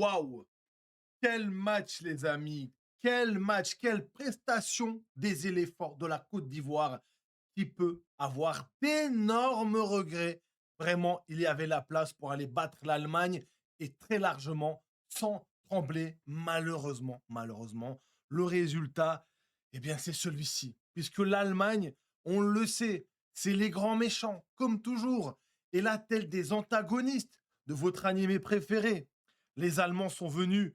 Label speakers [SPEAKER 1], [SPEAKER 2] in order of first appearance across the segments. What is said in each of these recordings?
[SPEAKER 1] Waouh! Quel match, les amis! Quel match! Quelle prestation des éléphants de la Côte d'Ivoire qui peut avoir d'énormes regrets. Vraiment, il y avait la place pour aller battre l'Allemagne et très largement, sans trembler, malheureusement, le résultat, eh bien, c'est celui-ci. Puisque l'Allemagne, on le sait, c'est les grands méchants, comme toujours. Et là, tels des antagonistes de votre animé préféré, les Allemands sont venus,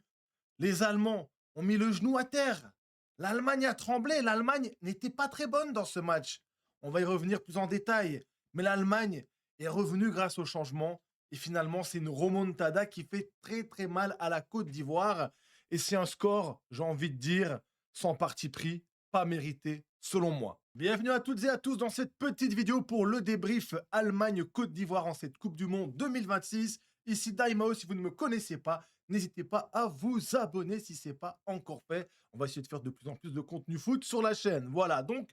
[SPEAKER 1] les Allemands ont mis le genou à terre. L'Allemagne a tremblé. L'Allemagne n'était pas très bonne dans ce match. On va y revenir plus en détail. Mais l'Allemagne est revenue grâce au changement. Et finalement, c'est une remontada qui fait très très mal à la Côte d'Ivoire. Et c'est un score, j'ai envie de dire, sans parti pris, pas mérité, selon moi. Bienvenue à toutes et à tous dans cette petite vidéo pour le débrief Allemagne-Côte d'Ivoire en cette Coupe du Monde 2026. Ici Daimao, si vous ne me connaissez pas, n'hésitez pas à vous abonner si ce n'est pas encore fait. On va essayer de faire de plus en plus de contenu foot sur la chaîne. Voilà, donc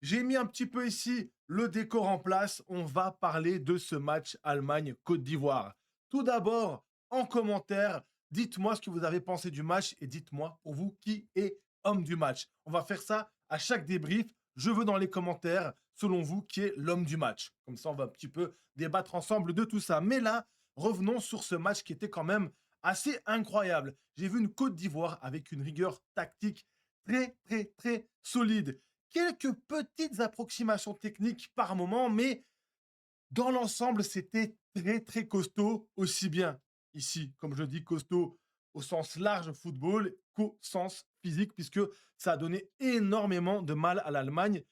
[SPEAKER 1] j'ai mis un petit peu ici le décor en place. On va parler de ce match Allemagne-Côte d'Ivoire. Tout d'abord, en commentaire, dites-moi ce que vous avez pensé du match et dites-moi pour vous qui est homme du match. On va faire ça à chaque débrief. Je veux dans les commentaires, selon vous, qui est l'homme du match. Comme ça, on va un petit peu débattre ensemble de tout ça. Mais là, revenons sur ce match qui était quand même assez incroyable. J'ai vu une Côte d'Ivoire avec une rigueur tactique très solide. Quelques petites approximations techniques par moment, mais dans l'ensemble, c'était très costaud, aussi bien ici, comme je dis, costaud au sens large football qu'au sens physique, puisque ça a donné énormément de mal à l'Allemagne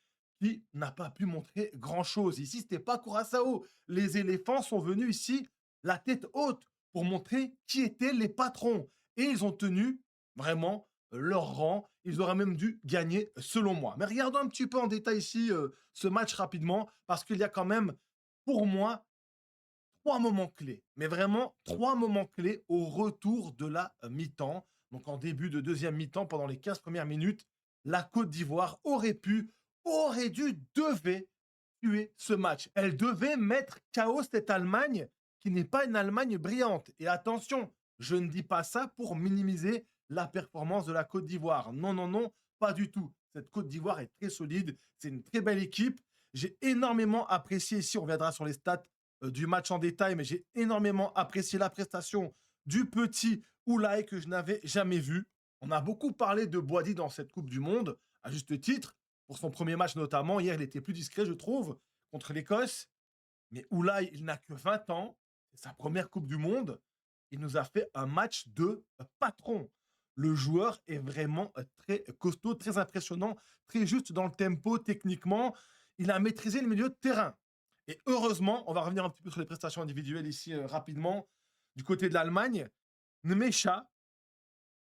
[SPEAKER 1] qui n'a pas pu montrer grand-chose. Ici, c'était pas Curaçao. Les éléphants sont venus ici la tête haute pour montrer qui étaient les patrons. Et ils ont tenu vraiment leur rang. Ils auraient même dû gagner, selon moi. Mais regardons un petit peu en détail ici ce match rapidement, parce qu'il y a quand même, pour moi, trois moments clés. Mais vraiment, trois moments clés au retour de la mi-temps. Donc en début de deuxième mi-temps, pendant les 15 premières minutes, la Côte d'Ivoire aurait dû, devait tuer ce match. Elle devait mettre KO cette Allemagne qui n'est pas une Allemagne brillante. Et attention, je ne dis pas ça pour minimiser la performance de la Côte d'Ivoire. Non, pas du tout. Cette Côte d'Ivoire est très solide. C'est une très belle équipe. J'ai énormément apprécié, ici on reviendra sur les stats du match en détail, mais j'ai énormément apprécié la prestation du petit Oulay que je n'avais jamais vu. On a beaucoup parlé de Boadi dans cette Coupe du Monde, à juste titre, pour son premier match notamment. Hier, il était plus discret, je trouve, contre l'Écosse. Mais Oulay, il n'a que 20 ans. C'est sa première Coupe du Monde. Il nous a fait un match de patron. Le joueur est vraiment très costaud, très impressionnant, très juste dans le tempo, techniquement. Il a maîtrisé le milieu de terrain. Et heureusement, on va revenir un petit peu sur les prestations individuelles ici rapidement. Du côté de l'Allemagne, Nmecha,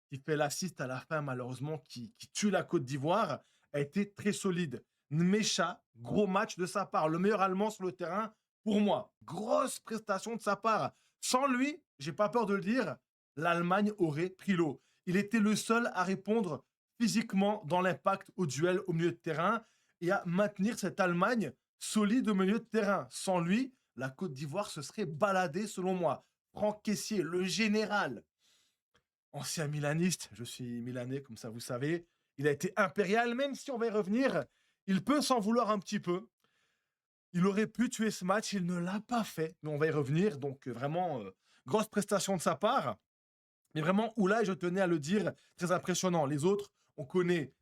[SPEAKER 1] qui fait l'assist à la fin malheureusement, qui tue la Côte d'Ivoire, a été très solide. Nmecha, gros match de sa part. Le meilleur Allemand sur le terrain, pour moi. Grosse prestation de sa part. Sans lui, j'ai pas peur de le dire, l'Allemagne aurait pris l'eau. Il était le seul à répondre physiquement dans l'impact au duel au milieu de terrain et à maintenir cette Allemagne solide au milieu de terrain. Sans lui, la Côte d'Ivoire se serait baladée selon moi. Franck Kessié, le général, ancien milaniste, je suis milanais comme ça vous savez, il a été impérial, même si on va y revenir, il peut s'en vouloir un petit peu. Il aurait pu tuer ce match, il ne l'a pas fait, mais on va y revenir, donc vraiment, grosse prestation de sa part. Mais vraiment, Oulay, je tenais à le dire, très impressionnant. Les autres, on connaît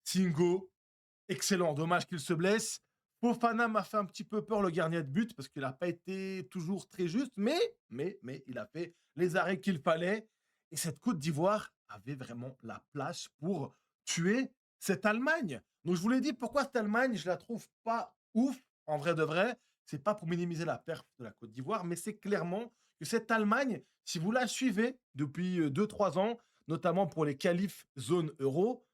[SPEAKER 1] Singo, excellent, dommage qu'il se blesse. Fofana m'a fait un petit peu peur, le gardien de but, parce qu'il n'a pas été toujours très juste, mais il a fait les arrêts qu'il fallait. Et cette Côte d'Ivoire avait vraiment la place pour tuer cette Allemagne. Donc je vous l'ai dit, pourquoi cette Allemagne, je la trouve pas ouf, en vrai de vrai. C'est pas pour minimiser la perf de la Côte d'Ivoire, mais c'est clairement que cette Allemagne, si vous la suivez depuis 2-3 ans, notamment pour les qualifs zone euro,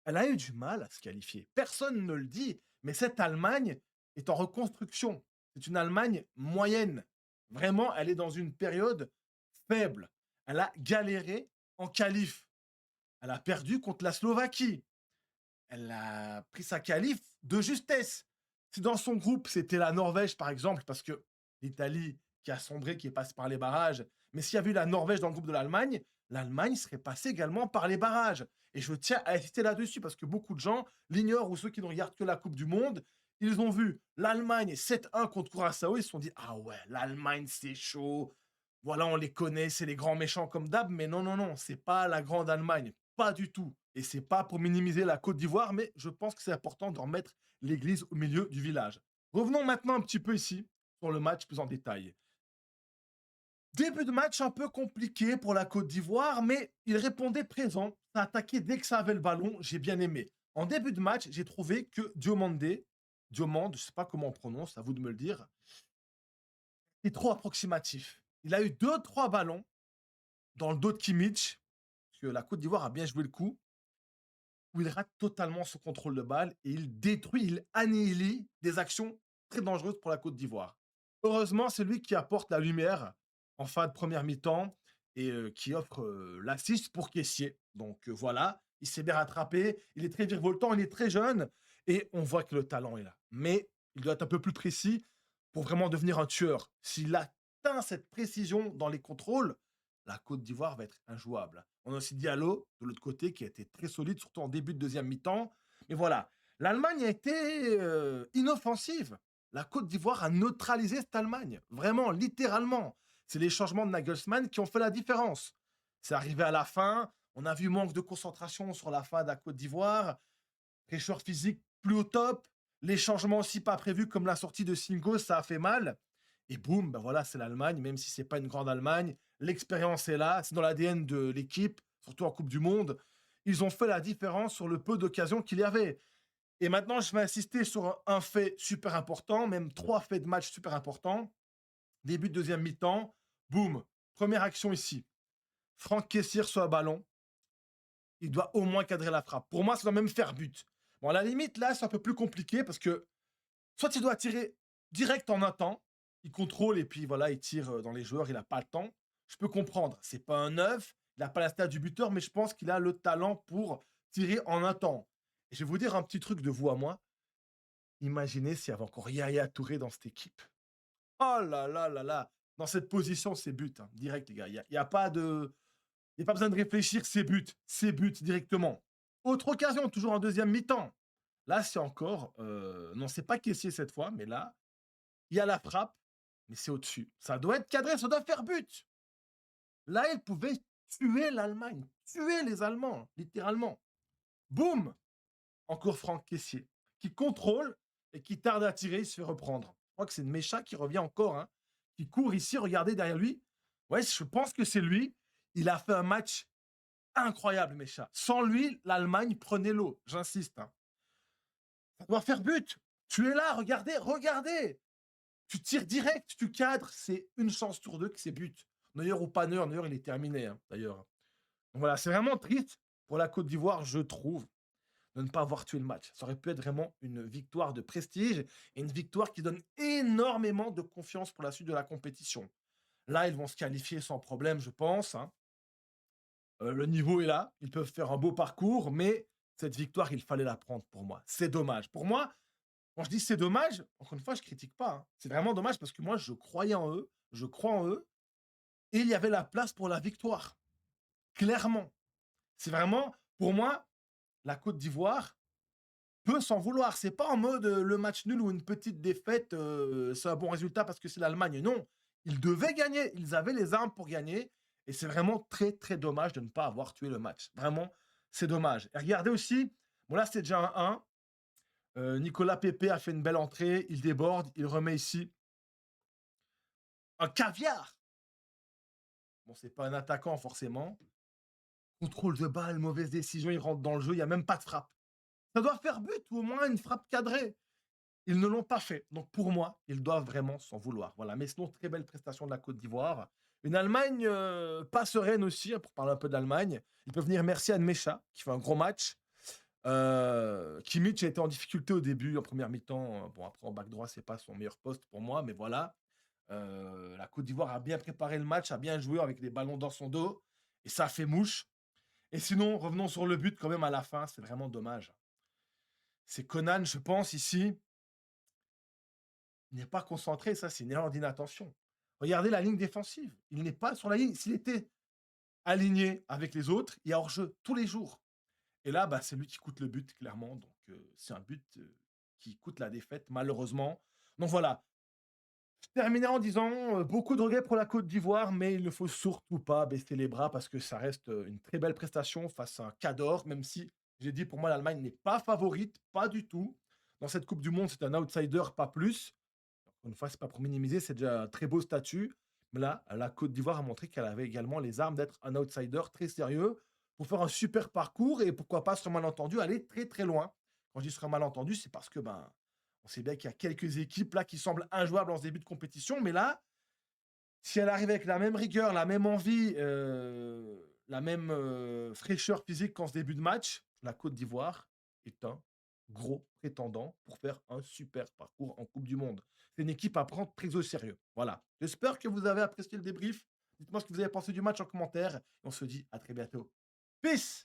[SPEAKER 1] elle a eu du mal à se qualifier. Personne ne le dit, mais cette Allemagne est en reconstruction. C'est une Allemagne moyenne. Vraiment, elle est dans une période faible. Elle a galéré en qualif. Elle a perdu contre la Slovaquie. Elle a pris sa qualif de justesse. Si dans son groupe, c'était la Norvège, par exemple, parce que l'Italie qui a sombré, qui est passé par les barrages. Mais s'il y avait eu la Norvège dans le groupe de l'Allemagne, l'Allemagne serait passée également par les barrages. Et je tiens à insister là-dessus parce que beaucoup de gens l'ignorent ou ceux qui ne regardent que la Coupe du Monde, ils ont vu l'Allemagne 7-1 contre Curaçao, ils se sont dit ah ouais, l'Allemagne c'est chaud. Voilà, on les connaît, c'est les grands méchants comme d'hab, mais non, non, non, c'est pas la grande Allemagne, pas du tout. Et c'est pas pour minimiser la Côte d'Ivoire, mais je pense que c'est important de remettre l'église au milieu du village. Revenons maintenant un petit peu ici sur le match plus en détail. Début de match un peu compliqué pour la Côte d'Ivoire, mais il répondait présent. Ça attaquait dès que ça avait le ballon. J'ai bien aimé. En début de match, j'ai trouvé que Diomande, Diomande, je ne sais pas comment on prononce, à vous de me le dire, est trop approximatif. Il a eu deux, trois ballons dans le dos de Kimmich, parce que la Côte d'Ivoire a bien joué le coup, où il rate totalement son contrôle de balle et il détruit, il annihilie des actions très dangereuses pour la Côte d'Ivoire. Heureusement, c'est lui qui apporte la lumière en fin de première mi-temps et qui offre l'assist pour Kessié. Donc voilà, il s'est bien rattrapé, il est très virevoltant, il est très jeune et on voit que le talent est là. Mais il doit être un peu plus précis pour vraiment devenir un tueur. S'il atteint cette précision dans les contrôles, la Côte d'Ivoire va être injouable. On a aussi Diallo, de l'autre côté, qui a été très solide, surtout en début de deuxième mi-temps. Mais voilà, l'Allemagne a été inoffensive. La Côte d'Ivoire a neutralisé cette Allemagne. Vraiment, littéralement. C'est les changements de Nagelsmann qui ont fait la différence. C'est arrivé à la fin. On a vu manque de concentration sur la fin de la Côte d'Ivoire. Fraîcheur physique plus au top. Les changements aussi pas prévus, comme la sortie de Singo, ça a fait mal. Et boum, ben voilà, c'est l'Allemagne, même si c'est pas une grande Allemagne. L'expérience est là, c'est dans l'ADN de l'équipe, surtout en Coupe du Monde. Ils ont fait la différence sur le peu d'occasions qu'il y avait. Et maintenant, je vais insister sur un fait super important, même trois faits de match super importants. Début de deuxième mi-temps, boum, première action ici. Franck Kessier sur un ballon, il doit au moins cadrer la frappe. Pour moi, ça doit même faire but. Bon, à la limite, là, c'est un peu plus compliqué parce que soit il doit tirer direct en un temps, il contrôle et puis voilà, il tire dans les joueurs, il n'a pas le temps. Je peux comprendre, c'est pas un neuf, il n'a pas la stat du buteur, mais je pense qu'il a le talent pour tirer en un temps. Et je vais vous dire un petit truc de vous à moi. Imaginez s'il y avait encore Yaya Touré dans cette équipe. Oh là là là là. Dans cette position, c'est but, hein, direct, les gars. Il y a pas de. Il n'y a pas besoin de réfléchir, c'est but directement. Autre occasion, toujours en deuxième mi-temps. Là, c'est encore. Non, c'est pas caissier cette fois, mais là, il y a la frappe, mais c'est au-dessus. Ça doit être cadré, ça doit faire but. Là, il pouvait tuer l'Allemagne, tuer les Allemands, littéralement. Boum. Encore Franck Kessié, qui contrôle et qui tarde à tirer, il se fait reprendre. Je crois que c'est Mecha qui revient encore, hein, qui court ici, regardez derrière lui. Ouais, je pense que c'est lui. Il a fait un match incroyable, Mecha. Sans lui, l'Allemagne prenait l'eau, j'insiste, hein. Ça doit faire but. Tu es là, regardez, regardez. Tu tires direct, tu cadres, c'est une chance sur deux que c'est but. Neuer ou pas Neuer, Neuer, il est terminé, hein, d'ailleurs. Donc voilà, c'est vraiment triste pour la Côte d'Ivoire, je trouve, de ne pas avoir tué le match. Ça aurait pu être vraiment une victoire de prestige et une victoire qui donne énormément de confiance pour la suite de la compétition. Là, ils vont se qualifier sans problème, je pense, hein. Le niveau est là, ils peuvent faire un beau parcours, mais cette victoire, il fallait la prendre pour moi. C'est dommage. Pour moi, quand je dis c'est dommage, encore une fois, je critique pas, hein. C'est vraiment dommage parce que moi, je croyais en eux, je crois en eux, et il y avait la place pour la victoire. Clairement. C'est vraiment, pour moi, la Côte d'Ivoire peut s'en vouloir. C'est pas en mode le match nul ou une petite défaite, c'est un bon résultat parce que c'est l'Allemagne. Non, ils devaient gagner. Ils avaient les armes pour gagner. Et c'est vraiment très, très dommage de ne pas avoir tué le match. Vraiment, c'est dommage. Et regardez aussi, bon là, c'est déjà un 1. Nicolas Pepe a fait une belle entrée. Il déborde. Il remet ici un caviar. Bon, c'est pas un attaquant forcément. Contrôle de balle, mauvaise décision. Il rentre dans le jeu. Il n'y a même pas de frappe. Ça doit faire but ou au moins une frappe cadrée. Ils ne l'ont pas fait. Donc pour moi, ils doivent vraiment s'en vouloir. Voilà. Mais sinon, très belle prestation de la Côte d'Ivoire. Une Allemagne pas sereine aussi, hein, pour parler un peu d'Allemagne. Ils peuvent venir merci à Nmecha, qui fait un gros match. Kimmich a été en difficulté au début, en première mi-temps. Bon, après, en back droit, c'est pas son meilleur poste pour moi, mais voilà. La Côte d'Ivoire a bien préparé le match, a bien joué avec les ballons dans son dos. Et ça a fait mouche. Et sinon, revenons sur le but quand même à la fin. C'est vraiment dommage. C'est Conan, je pense, ici, n'est pas concentré, ça c'est une erreur d'inattention. Regardez la ligne défensive. Il n'est pas sur la ligne. S'il était aligné avec les autres, il y a hors-jeu tous les jours. Et là, bah, c'est lui qui coûte le but, clairement. Donc, c'est un but qui coûte la défaite, malheureusement. Donc voilà. Je terminerai en disant beaucoup de regrets pour la Côte d'Ivoire, mais il ne faut surtout pas baisser les bras parce que ça reste une très belle prestation face à un cador, même si j'ai dit pour moi l'Allemagne n'est pas favorite, pas du tout. Dans cette Coupe du Monde, c'est un outsider, pas plus. Encore une fois, c'est pas pour minimiser, c'est déjà un très beau statut. Mais là, la Côte d'Ivoire a montré qu'elle avait également les armes d'être un outsider très sérieux pour faire un super parcours et pourquoi pas, sur un malentendu, aller très très loin. Quand je dis sur un malentendu, c'est parce que ben, on sait bien qu'il y a quelques équipes là qui semblent injouables en ce début de compétition, mais là, si elle arrive avec la même rigueur, la même envie, la même fraîcheur physique qu'en ce début de match, la Côte d'Ivoire est un gros prétendant pour faire un super parcours en Coupe du Monde. C'est une équipe à prendre très au sérieux. Voilà. J'espère que vous avez apprécié le débrief. Dites-moi ce que vous avez pensé du match en commentaire. Et on se dit à très bientôt. Peace!